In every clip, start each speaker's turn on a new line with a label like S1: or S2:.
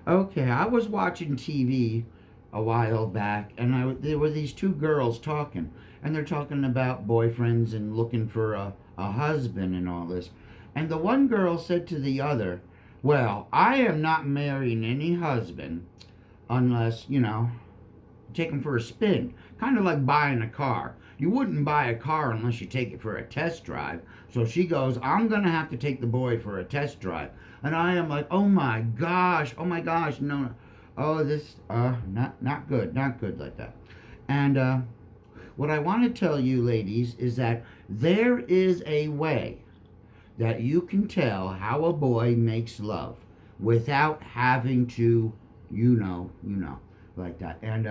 S1: Okay, I was watching TV a while back, and there were these two girls talking, and they're talking about boyfriends and looking for a husband and all this. And the one girl said to the other, "Well, I am not marrying any husband unless, take him for a spin. Kind of like buying a car. You wouldn't buy a car unless you take it for a test drive." So she goes, "I'm going to have to take the boy for a test drive." And I am like, oh my gosh, no, no. Oh, this, not good, not good like that. And what I want to tell you, ladies, is that there is a way that you can tell how a boy makes love without having to, like that. And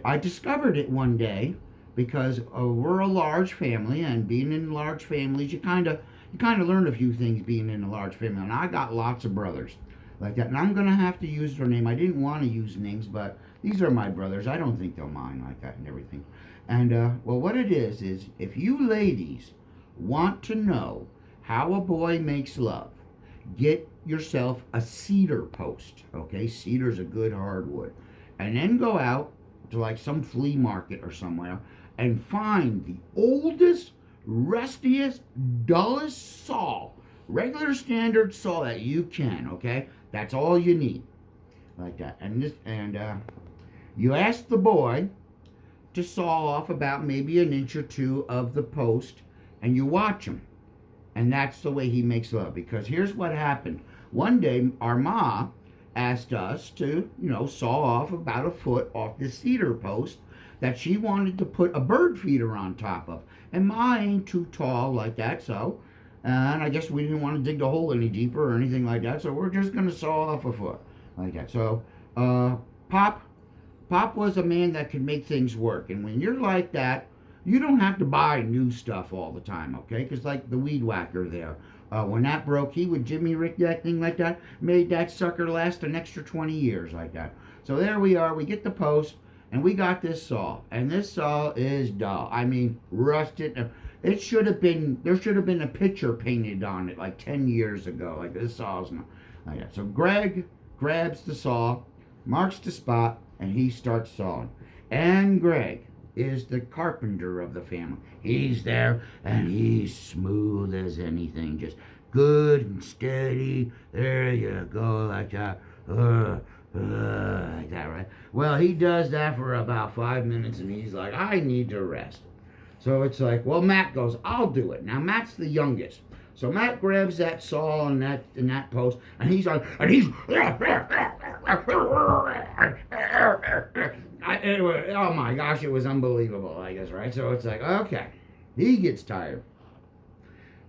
S1: I discovered it one day because we're a large family, and being in large families, you kind of learn a few things being in a large family. And I got lots of brothers like that, and I'm gonna have to use their name. I didn't want to use names, but these are my brothers. I don't think they'll mind like that and everything. And well, what it is if you ladies want to know how a boy makes love, get yourself a cedar post. Okay, cedar's a good hardwood, and then go out to like some flea market or somewhere and find the oldest, rustiest, dullest saw, regular standard saw that you can. Okay, that's all you need, like that. And you ask the boy to saw off about maybe an inch or two of the post, and you watch him. And that's the way he makes love. Because here's what happened. One day, our ma asked us to, saw off about a foot off the cedar post that she wanted to put a bird feeder on top of. And ma ain't too tall like that, so. And I guess we didn't want to dig the hole any deeper or anything like that, so we're just going to saw off a foot like that. So, Pop was a man that could make things work. And when you're like that, you don't have to buy new stuff all the time, okay? Because like the weed whacker there, when that broke, he would Jimmy Rick that thing like that, made that sucker last an extra 20 years like that. So there we are. We get the post, and we got this saw. And this saw is dull. I mean, rusted. There should have been a picture painted on it like 10 years ago. Like this saw's not like that. So Greg grabs the saw, marks the spot, and he starts sawing. And Greg is the carpenter of the family. He's there, and he's smooth as anything, just good and steady. There you go, like that. Like that, right? Well, he does that for about 5 minutes, and he's like, "I need to rest." So it's like, well, Matt goes, "I'll do it." Now Matt's the youngest. So Matt grabs that saw and that post, and he's like, oh my gosh, it was unbelievable, I guess, right? So it's like, okay, he gets tired.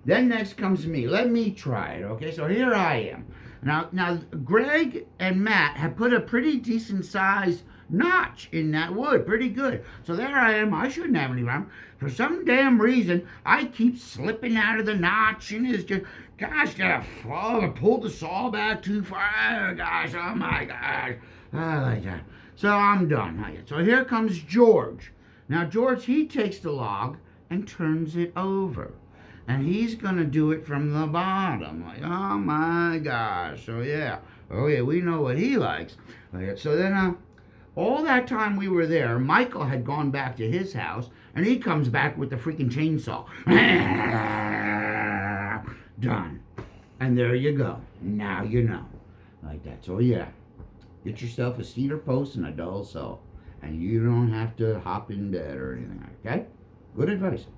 S1: Then next comes me. Let me try it, okay? So here I am. Now, Greg and Matt have put a pretty decent sized notch in that wood, pretty good. So there I am. I shouldn't have any problem. For some damn reason, I keep slipping out of the notch, and it's just, gosh, did I fall? I pulled the saw back too far. Gosh, oh my gosh. Like that. So I'm done. So here comes George. Now, George, he takes the log and turns it over. And he's going to do it from the bottom. Like, oh my gosh. So yeah. Oh yeah, we know what he likes. So then, all that time we were there, Michael had gone back to his house, and he comes back with the freaking chainsaw. Done. And there you go. Now you know. Like that. So yeah. Get yourself a cedar post and a dull saw. And you don't have to hop in bed or anything. Okay? Good advice.